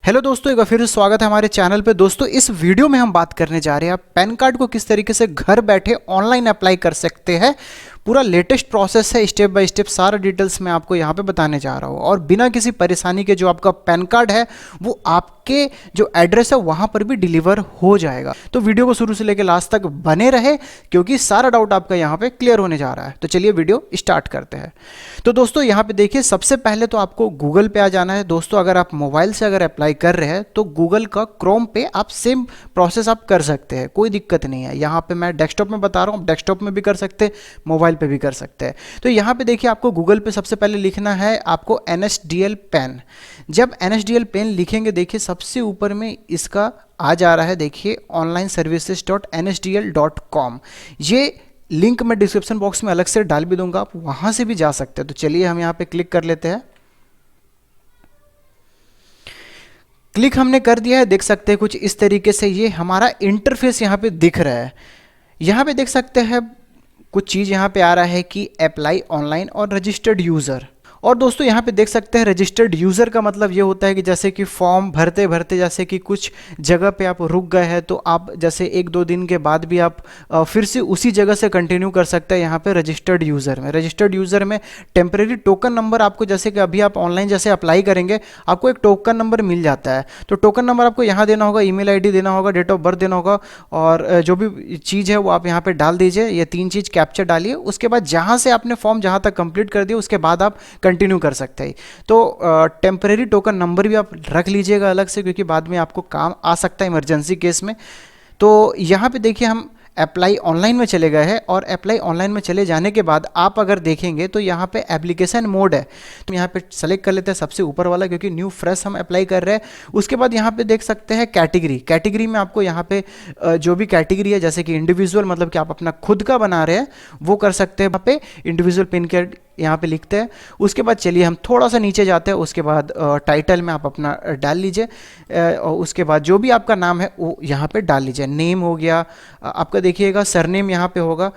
Hello दोस्तों, एक बार फिर से स्वागत है हमारे चैनल पे। दोस्तों, इस वीडियो में हम बात करने जा रहे हैं पैन कार्ड को किस तरीके से घर बैठे ऑनलाइन अप्लाई कर सकते हैं। पूरा लेटेस्ट प्रोसेस है, स्टेप बाय स्टेप सारा डिटेल्स मैं आपको यहाँ पे बताने जा रहा हूँ और बिना किसी परेशानी के जो आपका पैन कार्ड है वो आपके जो एड्रेस है वहाँ पर भी डिलीवर हो जाएगा। तो वीडियो को शुरू से लेकर लास्ट तक बने रहे क्योंकि सारा डाउट आपका यहाँ पे क्लियर होने जा रहा है। तो चलिए वीडियो स्टार्ट करते हैं। तो दोस्तों यहाँ पे देखिए, सबसे पहले तो आपको गूगल पे आ जाना है। दोस्तों अगर आप मोबाइल से अगर अप्लाई कर रहे हैं तो गूगल का क्रोम पे आप सेम प्रोसेस आप कर सकते हैं, कोई दिक्कत नहीं है। यहाँ पे मैं डेस्कटॉप में बता रहा हूँ, डेस्कटॉप में भी कर सकते हैं, मोबाइल पे भी कर सकते हैं। तो यहाँ पे देखिए, आपको गूगल पे सबसे पहले लिखना है आपको NSDL पेन। जब NSDL पेन लिखेंगे, देखिए सबसे ऊपर में इसका आ जा रहा है, देखिए onlineservices.nsdl.com। ये लिंक मैं डिस्क्रिप्शन बॉक्स में अलग से डाल भी दूंगा, आप वहां से भी जा सकते हैं। तो चलिए हम यहाँ पे क्लिक कर लेते हैं। क्लिक हमने कर दिया है, देख सकते हैं कुछ इस तरीके से ये हमारा इंटरफेस यहाँ पे दिख रहा है। यहाँ पे देख सकते हैं कुछ चीज़ यहाँ पे आ रहा है कि अप्लाई ऑनलाइन और रजिस्टर्ड यूज़र। और दोस्तों यहाँ पे देख सकते हैं रजिस्टर्ड यूज़र का मतलब ये होता है कि जैसे कि फॉर्म भरते भरते जैसे कि कुछ जगह पे आप रुक गए हैं तो आप जैसे 1-2 दिन के बाद भी आप फिर से उसी जगह से कंटिन्यू कर सकते हैं। यहाँ पे रजिस्टर्ड यूज़र में टेम्परेरी टोकन नंबर आपको, जैसे कि अभी आप ऑनलाइन जैसे अप्लाई करेंगे आपको एक टोकन नंबर मिल जाता है। तो टोकन नंबर आपको यहाँ देना होगा, ईमेल ID देना होगा, डेट ऑफ बर्थ देना होगा और जो भी चीज़ है वो आप यहाँ पर डाल दीजिए। ये 3 चीज़ कैप्चर डालिए। उसके बाद जहाँ से आपने फॉर्म जहाँ तक कंप्लीट कर दिया उसके बाद आप कंटिन्यू कर सकते हैं। तो टेम्परेरी टोकन नंबर भी आप रख लीजिएगा अलग से, क्योंकि बाद में आपको काम आ सकता है इमरजेंसी केस में। तो यहाँ पे देखिए हम अप्लाई ऑनलाइन में चले गए हैं और अप्लाई ऑनलाइन में चले जाने के बाद आप अगर देखेंगे तो यहाँ पे एप्लीकेशन मोड है। तो यहाँ पे सेलेक्ट कर लेते हैं सबसे ऊपर वाला, क्योंकि न्यू फ्रेश हम अप्लाई कर रहे हैं। उसके बाद यहाँ पे देख सकते हैं कैटेगरी में आपको यहाँ पे जो भी कैटेगरी है, जैसे कि इंडिविजुअल मतलब कि आप अपना खुद का बना रहे हैं वो कर सकते हैं। वहाँ पे इंडिविजुअल पिन कार्ड यहाँ पे लिखते हैं। उसके बाद चलिए हम थोड़ा सा नीचे जाते हैं। उसके बाद टाइटल में आप अपना डाल लीजिए और उसके बाद जो भी आपका नाम है वो यहाँ पे डाल लीजिए। नेम हो गया आपका, देखिएगा सरनेम यहाँ पे होगा,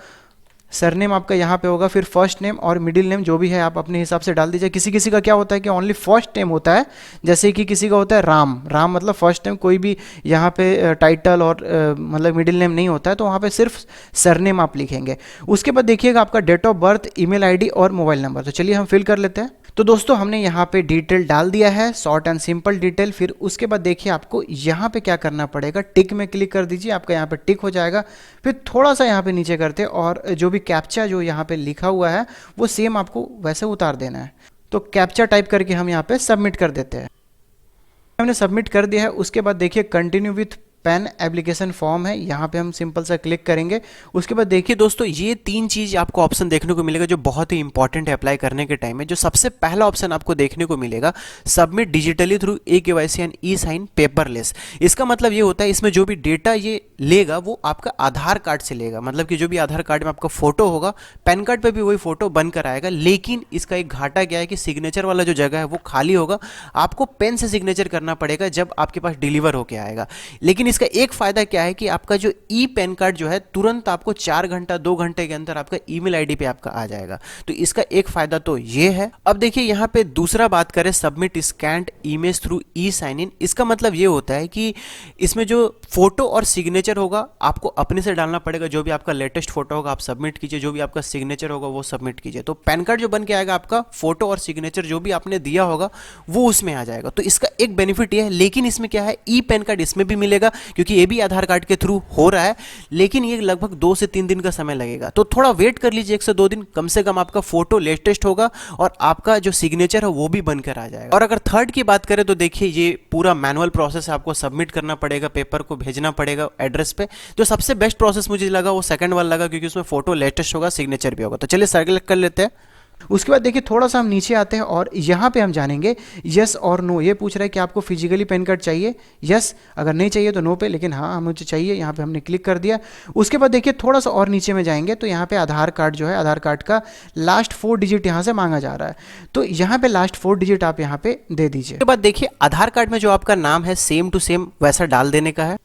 सरनेम आपका यहाँ पे होगा, फिर फर्स्ट नेम और मिडिल नेम जो भी है आप अपने हिसाब से डाल दीजिए। किसी किसी का क्या होता है कि ओनली फर्स्ट नेम होता है, जैसे कि किसी का होता है राम मतलब फर्स्ट नेम, कोई भी यहाँ पे टाइटल और मतलब मिडिल नेम नहीं होता है, तो वहाँ पे सिर्फ सरनेम आप लिखेंगे। उसके बाद देखिएगा आपका date of birth, email ID और मोबाइल नंबर। तो चलिए हम फिल कर लेते हैं। तो दोस्तों हमने यहाँ पे डिटेल डाल दिया है, शॉर्ट एंड सिंपल डिटेल। फिर उसके बाद देखिए आपको यहाँ पे क्या करना पड़ेगा, टिक में क्लिक कर दीजिए, आपका यहाँ पे टिक हो जाएगा। फिर थोड़ा सा यहाँ पे नीचे करते और जो भी कैप्चा जो यहाँ पे लिखा हुआ है वो सेम आपको वैसे उतार देना है। तो कैप्चा टाइप करके हम यहाँ पे सबमिट कर देते हैं। हमने सबमिट कर दिया है। उसके बाद देखिए continue with pan application form है, यहाँ पे हम सिंपल सा क्लिक करेंगे। उसके बाद देखिए दोस्तों ये 3 चीज़ आपको ऑप्शन देखने को मिलेगा जो बहुत ही इंपॉर्टेंट है अप्लाई करने के टाइम में। जो सबसे पहला ऑप्शन आपको देखने को मिलेगा, submit digitally through eKYC and e-साइन पेपरलेस। इसका मतलब ये होता है इसमें जो भी डेटा ये लेगा वो आपका आधार कार्ड से लेगा। मतलब कि जो भी आधार कार्ड में आपका फोटो होगा, पैन कार्ड पर भी वही फोटो बनकर आएगा। लेकिन इसका एक घाटा क्या है कि सिग्नेचर वाला जो जगह है वो खाली होगा, आपको पेन से सिग्नेचर करना पड़ेगा जब आपके पास डिलीवर होके आएगा। लेकिन इसका एक फायदा क्या है कि आपका जो ई पैन कार्ड जो है तुरंत आपको 4 घंटा 2 घंटे के अंदर आपका ईमेल ID पे आपका आ जाएगा। तो इसका एक फायदा तो ये है। अब देखिए यहाँ पे दूसरा बात करें, सबमिट स्कैन्ड इमेज थ्रू e-साइन इन। इसका मतलब ये होता है कि इसमें जो फोटो और सिग्नेचर होगा आपको अपने से डालना पड़ेगा। जो भी आपका लेटेस्ट फोटो होगा आप सबमिट कीजिए, जो भी आपका सिग्नेचर होगा वो सबमिट कीजिए। तो पैन कार्ड जो बन के आएगा आपका, फोटो और सिग्नेचर जो भी आपने दिया होगा वो उसमें आ जाएगा। तो इसका एक बेनिफिट ये है। लेकिन इसमें क्या है, ई पैन कार्ड इसमें भी मिलेगा क्योंकि ये भी आधार कार्ड के थ्रू हो रहा है, लेकिन ये लगभग 2 से 3 दिन का समय लगेगा। तो थोड़ा वेट कर लीजिए, 1 से 2 दिन कम से कम आपका फोटो लेटेस्ट होगा और आपका जो सिग्नेचर है वो भी बनकर आ जाएगा। और अगर थर्ड की बात करें तो देखिए ये पूरा मैनुअल प्रोसेस है, आपको सबमिट करना पड़ेगा, पेपर को भेजना पड़ेगा एड्रेस पे। जो सबसे बेस्ट प्रोसेस मुझे लगा वो सेकंड वाला लगा, क्योंकि उसमें फोटो लेटेस्ट होगा, सिग्नेचर भी होगा। तो चलिए सेलेक्ट कर लेते हैं। उसके बाद देखिए थोड़ा सा हम नीचे आते हैं और यहाँ पे हम जानेंगे यस और नो। ये पूछ रहा है कि आपको फिजिकली पैन कार्ड चाहिए, यस, अगर नहीं चाहिए तो नो पे, लेकिन हाँ मुझे चाहिए, यहाँ पे हमने क्लिक कर दिया। उसके बाद देखिए थोड़ा सा और नीचे में जाएंगे तो यहाँ पे आधार कार्ड जो है, आधार कार्ड का लास्ट 4 डिजिट यहाँ से मांगा जा रहा है। तो यहाँ पे लास्ट 4 डिजिट आप यहाँ पे दे दीजिए। उसके बाद देखिए आधार कार्ड में जो आपका नाम है सेम टू सेम वैसा डाल देने का है।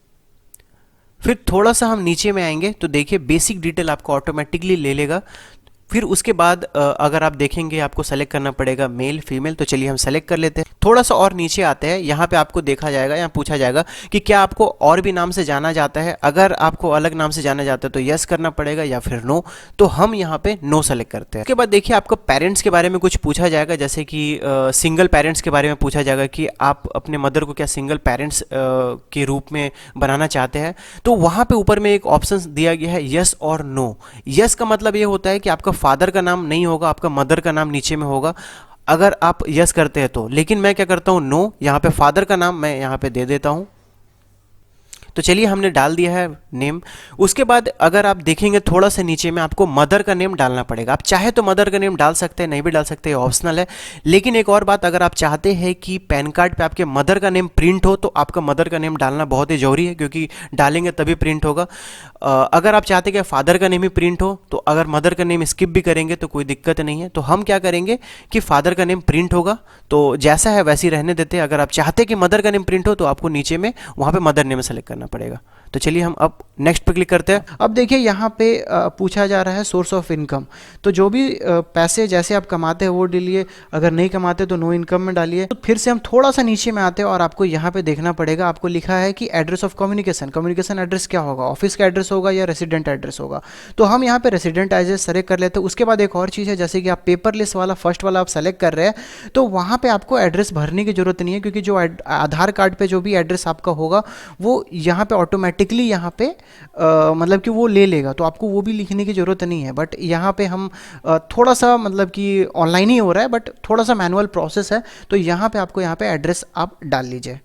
फिर थोड़ा सा हम नीचे में आएंगे तो देखिए बेसिक डिटेल आपको ऑटोमेटिकली ले लेगा। फिर उसके बाद अगर आप देखेंगे आपको सेलेक्ट करना पड़ेगा मेल फीमेल, तो चलिए हम सेलेक्ट कर लेते हैं। थोड़ा सा और नीचे आते हैं, यहाँ पे आपको देखा जाएगा, यहाँ पूछा जाएगा कि क्या आपको और भी नाम से जाना जाता है। अगर आपको अलग नाम से जाना जाता है तो यस करना पड़ेगा या फिर नो, तो हम यहाँ पे नो सेलेक्ट करते हैं। उसके बाद देखिए आपको पेरेंट्स के बारे में कुछ पूछा जाएगा, जैसे कि सिंगल पेरेंट्स के बारे में पूछा जाएगा कि आप अपने मदर को क्या सिंगल पेरेंट्स के रूप में बनाना चाहते हैं। तो वहाँ पे ऊपर में एक ऑप्शन दिया गया है यस और नो। यस का मतलब ये होता है कि आपका फादर का नाम नहीं होगा, आपका मदर का नाम नीचे में होगा अगर आप यस करते हैं तो। लेकिन मैं क्या करता हूँ नो, यहाँ पे फादर का नाम मैं यहाँ पे दे देता हूँ। तो चलिए हमने डाल दिया है नेम। उसके बाद अगर आप देखेंगे थोड़ा सा नीचे में आपको मदर का नेम डालना पड़ेगा। आप चाहे तो मदर का नेम डाल सकते हैं, नहीं भी डाल सकते, ऑप्शनल है। लेकिन एक और बात, अगर आप चाहते हैं कि पैन कार्ड पे आपके मदर का नेम प्रिंट हो तो आपका मदर का नेम डालना बहुत ही जरूरी है, क्योंकि डालेंगे तभी प्रिंट होगा। अगर आप चाहते हैं कि फादर का नेम ही प्रिंट हो, तो अगर मदर का नेम स्किप भी करेंगे तो कोई दिक्कत नहीं है। तो हम क्या करेंगे कि फादर का नेम प्रिंट होगा, तो जैसा है वैसे ही रहने देते हैं। अगर आप चाहते हैं कि मदर का नेम प्रिंट हो तो आपको नीचे में वहाँ पे मदर नेम सेलेक्ट करना पड़ेगा। तो चलिए हम अब नेक्स्ट पे क्लिक करते हैं। अब देखिए यहाँ पे पूछा जा रहा है सोर्स ऑफ इनकम। तो जो भी पैसे जैसे आप कमाते हैं वो डालिए, अगर नहीं कमाते तो नो इनकम में डालिए। तो फिर से हम थोड़ा सा नीचे में आते हैं और आपको यहाँ पे देखना पड़ेगा, आपको लिखा है कि address of communication. Communication address क्या होगा, ऑफिस का एड्रेस होगा या रेसिडेंट एड्रेस होगा। तो हम यहाँ पे रेसिडेंट एड्रेस सेलेक्ट कर लेते हैं। उसके बाद एक और चीज़ है, जैसे कि आप पेपर लिस्ट वाला फर्स्ट वाला आप सेलेक्ट कर रहे हैं, तो वहाँ पे आपको एड्रेस भरने की जरूरत नहीं है, क्योंकि जो आधार कार्ड पे जो भी एड्रेस आपका होगा वो यहाँ पे ऑटोमेटिकली यहाँ पे मतलब कि वो ले लेगा, तो आपको वो भी लिखने की ज़रूरत नहीं है। बट यहाँ पे हम थोड़ा सा मतलब कि ऑनलाइन ही हो रहा है, बट थोड़ा सा मैनुअल प्रोसेस है, तो यहाँ पे आपको यहाँ पे एड्रेस आप डाल लीजिए।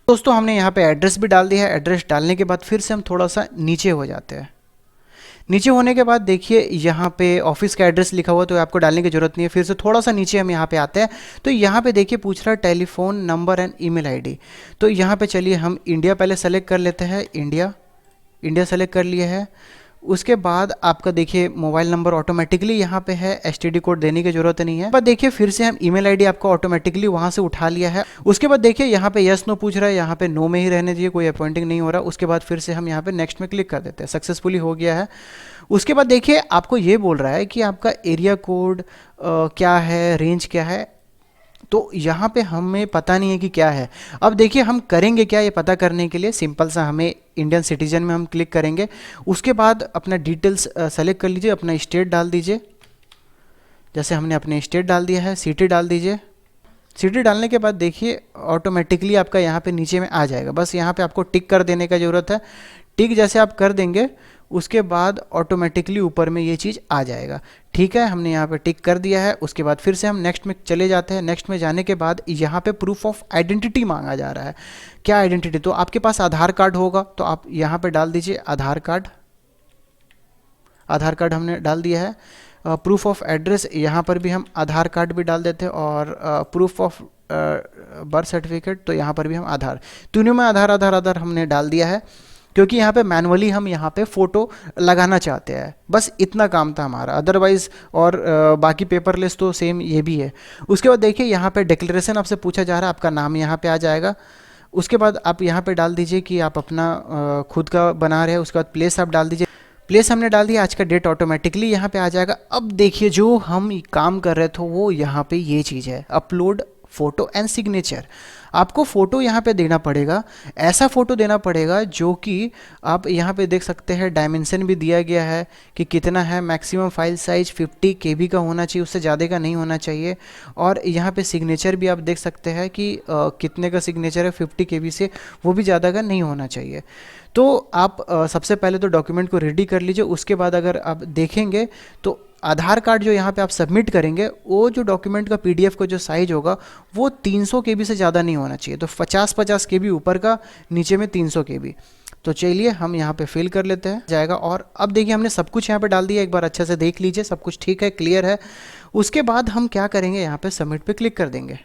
दोस्तों हमने यहाँ पे एड्रेस भी डाल दिया है। एड्रेस डालने के बाद फिर से हम थोड़ा सा नीचे हो जाते हैं। नीचे होने के बाद देखिए यहाँ पे ऑफिस का एड्रेस लिखा हुआ, तो आपको डालने की जरूरत नहीं है। फिर से थोड़ा सा नीचे हम यहाँ पे आते हैं, तो यहाँ पे देखिए पूछ रहा है telephone number and email ID. तो यहाँ पे चलिए हम इंडिया पहले सेलेक्ट कर लेते हैं। इंडिया सेलेक्ट कर लिए है। उसके बाद आपका देखिए मोबाइल नंबर ऑटोमेटिकली यहाँ पे है, एसटीडी कोड देने की जरूरत नहीं है। पर देखिए फिर से हम ईमेल आईडी आपको ऑटोमेटिकली वहाँ से उठा लिया है। उसके बाद देखिए यहाँ पे यस नो पूछ रहा है, यहाँ पे नो में ही रहने दीजिए, कोई अपॉइंटिंग नहीं हो रहा। उसके बाद फिर से हम यहाँ पे नेक्स्ट में क्लिक कर देते हैं, सक्सेसफुली हो गया है। उसके बाद देखिए आपको ये बोल रहा है कि आपका एरिया कोड क्या है, रेंज क्या है। तो यहाँ पे हमें पता नहीं है कि क्या है। अब देखिए हम करेंगे क्या, ये पता करने के लिए सिंपल सा हमें इंडियन सिटीजन में हम क्लिक करेंगे। उसके बाद अपना डिटेल्स सेलेक्ट कर लीजिए, अपना स्टेट डाल दीजिए। जैसे हमने अपने स्टेट डाल दिया है, सिटी डाल दीजिए। सिटी डालने के बाद देखिए ऑटोमेटिकली आपका यहाँ पे नीचे में आ जाएगा। बस यहाँ पे आपको टिक कर देने का ज़रूरत है। टिक जैसे आप कर देंगे उसके बाद ऑटोमेटिकली ऊपर में ये चीज़ आ जाएगा। ठीक है, हमने यहाँ पे टिक कर दिया है। उसके बाद फिर से हम नेक्स्ट में चले जाते हैं। नेक्स्ट में जाने के बाद यहाँ पे प्रूफ ऑफ आइडेंटिटी मांगा जा रहा है। क्या आइडेंटिटी, तो आपके पास आधार कार्ड होगा तो आप यहाँ पे डाल दीजिए आधार कार्ड। आधार कार्ड हमने डाल दिया है। प्रूफ ऑफ एड्रेस, यहाँ पर भी हम आधार कार्ड भी डाल देते हैं। और प्रूफ ऑफ बर्थ सर्टिफिकेट, तो यहाँ पर भी हम आधार, तीनों में आधार आधार आधार हमने डाल दिया है, क्योंकि यहाँ पे मैनुअली हम यहाँ पे फ़ोटो लगाना चाहते हैं। बस इतना काम था हमारा, अदरवाइज़ और बाकी पेपर लिस्ट तो सेम ये भी है। उसके बाद देखिए यहाँ पे डिक्लेरेशन आपसे पूछा जा रहा है, आपका नाम यहाँ पे आ जाएगा। उसके बाद आप यहाँ पे डाल दीजिए कि आप अपना खुद का बना रहे हैं। उसके बाद प्लेस आप डाल दीजिए। प्लेस हमने डाल दिया, आज का डेट ऑटोमेटिकली यहाँ पे आ जाएगा। अब देखिए जो हम काम कर रहे थे वो यहाँ पे ये चीज़ है, अपलोड फोटो एंड सिग्नेचर। आपको फ़ोटो यहाँ पे देना पड़ेगा, ऐसा फ़ोटो देना पड़ेगा जो कि आप यहाँ पे देख सकते हैं। डायमेंशन भी दिया गया है कि कितना है, मैक्सिमम फाइल साइज 50 KB का होना चाहिए, उससे ज़्यादा का नहीं होना चाहिए। और यहाँ पे सिग्नेचर भी आप देख सकते हैं कि कितने का सिग्नेचर है, 50 KB से, वो भी ज़्यादा का नहीं होना चाहिए। तो आप सबसे पहले तो डॉक्यूमेंट को रेडी कर लीजिए। उसके बाद अगर आप देखेंगे तो आधार कार्ड जो यहाँ पे आप सबमिट करेंगे, वो जो डॉक्यूमेंट का PDF का जो साइज होगा वो 300 KB से ज़्यादा नहीं होना चाहिए। तो 50 KB ऊपर का, नीचे में 300 KB। तो चलिए हम यहाँ पे फिल कर लेते हैं जाएगा। और अब देखिए हमने सब कुछ यहाँ पे डाल दिया, एक बार अच्छे से देख लीजिए, सब कुछ ठीक है, क्लियर है। उसके बाद हम क्या करेंगे, यहाँ पे सबमिट पे क्लिक कर देंगे।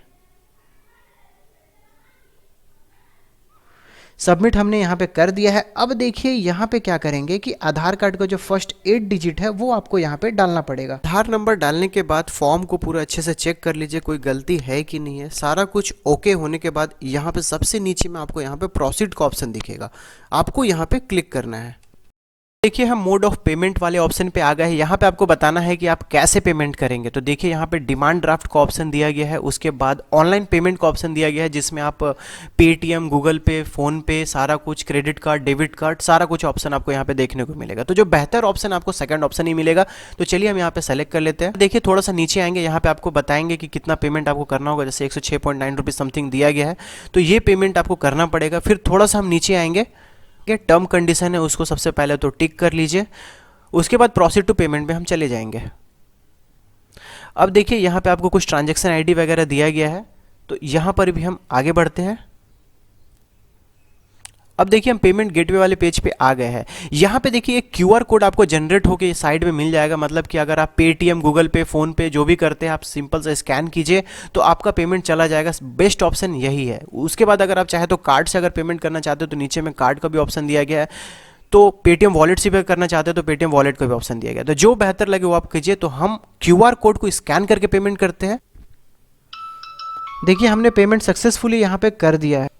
सबमिट हमने यहाँ पे कर दिया है। अब देखिए यहाँ पे क्या करेंगे कि आधार कार्ड का जो फर्स्ट 8 डिजिट है वो आपको यहाँ पे डालना पड़ेगा। आधार नंबर डालने के बाद फॉर्म को पूरा अच्छे से चेक कर लीजिए, कोई गलती है कि नहीं है। सारा कुछ ओके होने के बाद यहाँ पे सबसे नीचे में आपको यहाँ पे प्रोसीड का ऑप्शन दिखेगा, आपको यहाँ पे क्लिक करना है। देखिए हम मोड ऑफ पेमेंट वाले ऑप्शन पे आ गए हैं। यहाँ पे आपको बताना है कि आप कैसे पेमेंट करेंगे। तो देखिए यहाँ पे डिमांड ड्राफ्ट का ऑप्शन दिया गया है, उसके बाद ऑनलाइन पेमेंट का ऑप्शन दिया गया है जिसमें आप पेटीएम, गूगल पे, फ़ोन पे, सारा कुछ, क्रेडिट कार्ड, डेबिट कार्ड, सारा कुछ ऑप्शन आपको यहाँ पे देखने को मिलेगा। तो जो बेहतर ऑप्शन आपको सेकंड ऑप्शन ही मिलेगा। तो चलिए हम यहाँ पे सेलेक्ट कर लेते हैं। देखिए थोड़ा सा नीचे आएंगे, यहाँ पे आपको बताएंगे कि कितना पेमेंट आपको करना होगा। जैसे 106.9 रुपीज़ समथिंग दिया गया है, तो ये पेमेंट आपको करना पड़ेगा। फिर थोड़ा सा हम नीचे आएंगे, टर्म कंडीशन है उसको सबसे पहले तो टिक कर लीजिए। उसके बाद प्रोसीड टू पेमेंट में हम चले जाएंगे। अब देखिए यहाँ पे आपको कुछ ट्रांजैक्शन आईडी वगैरह दिया गया है, तो यहाँ पर भी हम आगे बढ़ते हैं। अब देखिए हम पेमेंट गेटवे वाले पेज पे आ गए हैं। यहाँ पे देखिए एक क्यूआर कोड आपको जनरेट होकर साइड में मिल जाएगा। मतलब कि अगर आप पेटीएम, गूगल पे, फ़ोन पे जो भी करते हैं, आप सिंपल से स्कैन कीजिए तो आपका पेमेंट चला जाएगा। बेस्ट ऑप्शन यही है। उसके बाद अगर आप चाहे तो कार्ड से अगर पेमेंट करना चाहते हो तो नीचे में कार्ड का भी ऑप्शन दिया गया है। तो पेटीएम वॉलेट से भी करना चाहते हो तो पेटीएम वॉलेट का भी ऑप्शन दिया गया है। तो जो बेहतर लगे वो आप कीजिए। तो हम क्यूआर कोड को स्कैन करके पेमेंट करते हैं। देखिए हमने पेमेंट सक्सेसफुली यहाँ पे कर दिया है।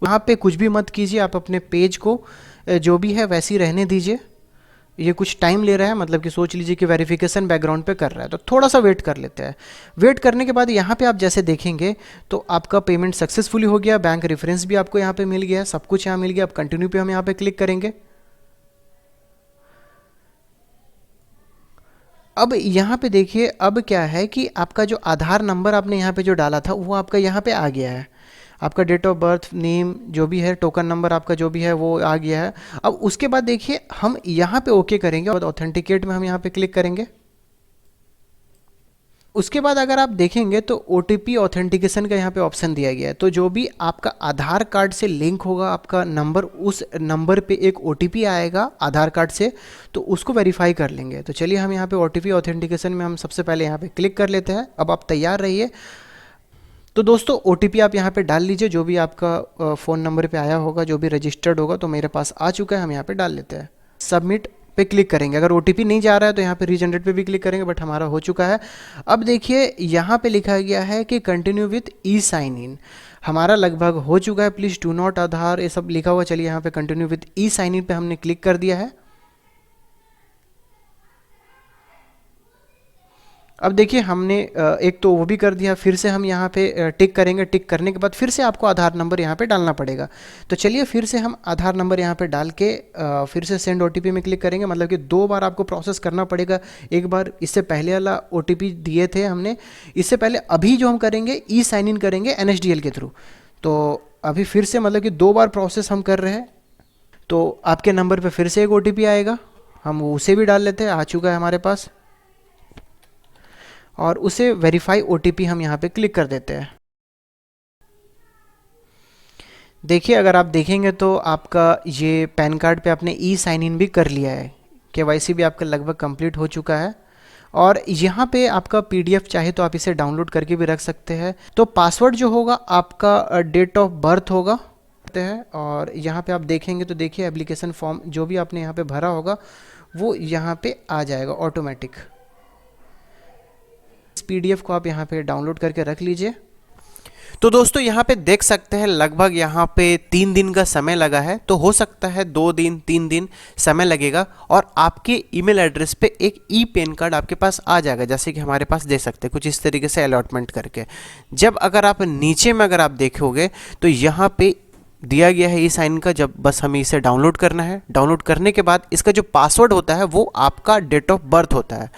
यहाँ पे कुछ भी मत कीजिए, आप अपने पेज को जो भी है वैसे ही रहने दीजिए। ये कुछ टाइम ले रहा है, मतलब कि सोच लीजिए कि वेरिफिकेशन बैकग्राउंड पे कर रहा है, तो थोड़ा सा वेट कर लेते हैं। वेट करने के बाद यहाँ पे आप जैसे देखेंगे तो आपका पेमेंट सक्सेसफुली हो गया। बैंक रेफरेंस भी आपको यहाँ पे मिल गया, सब कुछ यहाँ मिल गया। अब कंटिन्यू पे हम यहाँ पे क्लिक करेंगे। अब यहाँ पे देखिए अब क्या है कि आपका जो आधार नंबर आपने यहाँ पे जो डाला था वो आपका यहाँ पे आ गया है। आपका डेट ऑफ बर्थ, नेम जो भी है, टोकन नंबर आपका जो भी है वो आ गया है। अब उसके बाद देखिए हम यहाँ पे ओके करेंगे और ऑथेंटिकेट में हम यहाँ पे क्लिक करेंगे। उसके बाद अगर आप देखेंगे तो OTP ऑथेंटिकेशन का यहाँ पे ऑप्शन दिया गया है। तो जो भी आपका आधार कार्ड से लिंक होगा आपका नंबर, उस नंबर पे एक OTP आएगा आधार कार्ड से, तो उसको वेरीफाई कर लेंगे। तो चलिए हम यहाँ पे OTP ऑथेंटिकेशन में हम सबसे पहले यहाँ पे क्लिक कर लेते हैं। अब आप तैयार रहिए। तो दोस्तों OTP आप यहाँ पे डाल लीजिए, जो भी आपका फ़ोन नंबर पे आया होगा, जो भी रजिस्टर्ड होगा। तो मेरे पास आ चुका है, हम यहाँ पे डाल लेते हैं। सबमिट पे क्लिक करेंगे। अगर OTP नहीं जा रहा है तो यहाँ पे रीजनरेट पे भी क्लिक करेंगे, बट हमारा हो चुका है। अब देखिए यहाँ पे लिखा गया है कि continue with e sign in. हमारा लगभग हो चुका है। प्लीज़ डू नॉट आधार, ये सब लिखा हुआ। चलिए यहाँ पे continue with e sign in पे हमने क्लिक कर दिया है। अब देखिए हमने एक तो वो भी कर दिया, फिर से हम यहाँ पे टिक करेंगे। टिक करने के बाद फिर से आपको आधार नंबर यहाँ पे डालना पड़ेगा। तो चलिए फिर से हम आधार नंबर यहाँ पे डाल के फिर से सेंड OTP में क्लिक करेंगे। मतलब कि 2 बार आपको प्रोसेस करना पड़ेगा। एक बार इससे पहले वाला OTP दिए थे हमने, इससे पहले अभी जो हम करेंगे ई साइन इन करेंगे NSDL के थ्रू। तो अभी फिर से मतलब कि 2 बार प्रोसेस हम कर रहे हैं। तो आपके नंबर पर फिर से एक OTP आएगा, हम उसे भी डाल लेते हैं। आ चुका है हमारे पास, और उसे वेरीफाई OTP हम यहाँ पे क्लिक कर देते हैं। देखिए अगर आप देखेंगे तो आपका ये पैन कार्ड पे आपने ई साइन इन भी कर लिया है। KYC भी आपका लगभग कंप्लीट हो चुका है। और यहाँ पे आपका PDF चाहे तो आप इसे डाउनलोड करके भी रख सकते हैं। तो पासवर्ड जो होगा आपका डेट ऑफ बर्थ होगा है। और यहाँ पे आप देखेंगे तो देखिए एप्लीकेशन फॉर्म जो भी आपने यहाँ पे भरा होगा वो यहाँ पे आ जाएगा ऑटोमेटिक। इस PDF को आप यहाँ पे डाउनलोड करके रख लीजिए। तो दोस्तों यहाँ पे देख सकते हैं लगभग यहाँ पे 3 दिन का समय लगा है। तो हो सकता है 2 दिन 3 दिन समय लगेगा और आपके ईमेल एड्रेस पे एक ई पैन कार्ड आपके पास आ जाएगा। जैसे कि हमारे पास देख सकते हैं कुछ इस तरीके से अलॉटमेंट करके। जब अगर आप नीचे में अगर आप देखोगे तो यहाँ पे दिया गया है ई साइन का। जब बस हमें इसे डाउनलोड करना है। डाउनलोड करने के बाद इसका जो पासवर्ड होता है वो आपका डेट ऑफ बर्थ होता है।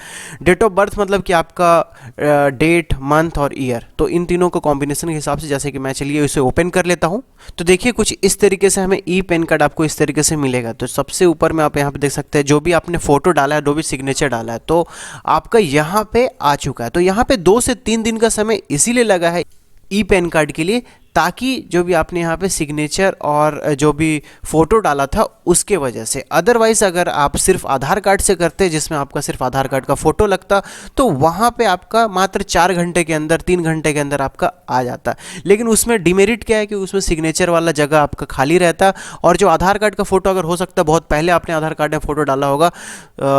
डेट ऑफ बर्थ मतलब कि आपका डेट, मंथ और ईयर, तो इन तीनों को कॉम्बिनेशन के हिसाब से, जैसे कि मैं चलिए इसे ओपन कर लेता हूँ। तो देखिए कुछ इस तरीके से हमें ई पैन कार्ड आपको इस तरीके से मिलेगा। तो सबसे ऊपर में आप यहाँ पे देख सकते हैं जो भी आपने फ़ोटो डाला है, जो भी सिग्नेचर डाला है, तो आपका यहाँ पे आ चुका है। तो यहाँ पे 2 से 3 दिन का समय इसीलिए लगा है ई पैन कार्ड के लिए, ताकि जो भी आपने यहाँ पे सिग्नेचर और जो भी फ़ोटो डाला था उसके वजह से। अदरवाइज़ अगर आप सिर्फ आधार कार्ड से करते जिसमें आपका सिर्फ आधार कार्ड का फ़ोटो लगता तो वहाँ पे आपका मात्र 4 घंटे के अंदर, 3 घंटे के अंदर आपका आ जाता। लेकिन उसमें डिमेरिट क्या है कि उसमें सिग्नेचर वाला जगह आपका खाली रहता, और जो आधार कार्ड का फ़ोटो अगर हो सकता है बहुत पहले आपने आधार कार्ड में फ़ोटो डाला होगा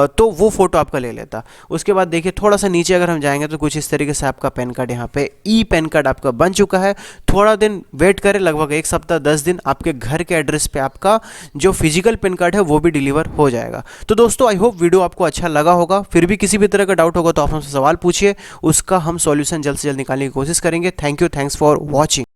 तो वो फ़ोटो आपका ले लेता। उसके बाद देखिए थोड़ा सा नीचे अगर हम जाएंगे तो कुछ इस तरीके से आपका पैन कार्ड यहाँ पे ई पैन कार्ड आपका बन चुका है। थोड़ा दिन वेट करें, लगभग 1 सप्ताह 10 दिन, आपके घर के एड्रेस पे आपका जो फिजिकल पिन कार्ड है वो भी डिलीवर हो जाएगा। तो दोस्तों आई होप वीडियो आपको अच्छा लगा होगा। फिर भी किसी भी तरह का डाउट होगा तो आप हमसे सवाल पूछिए, उसका हम सॉल्यूशन जल्द से जल्द निकालने की कोशिश करेंगे। Thank you, thanks for watching.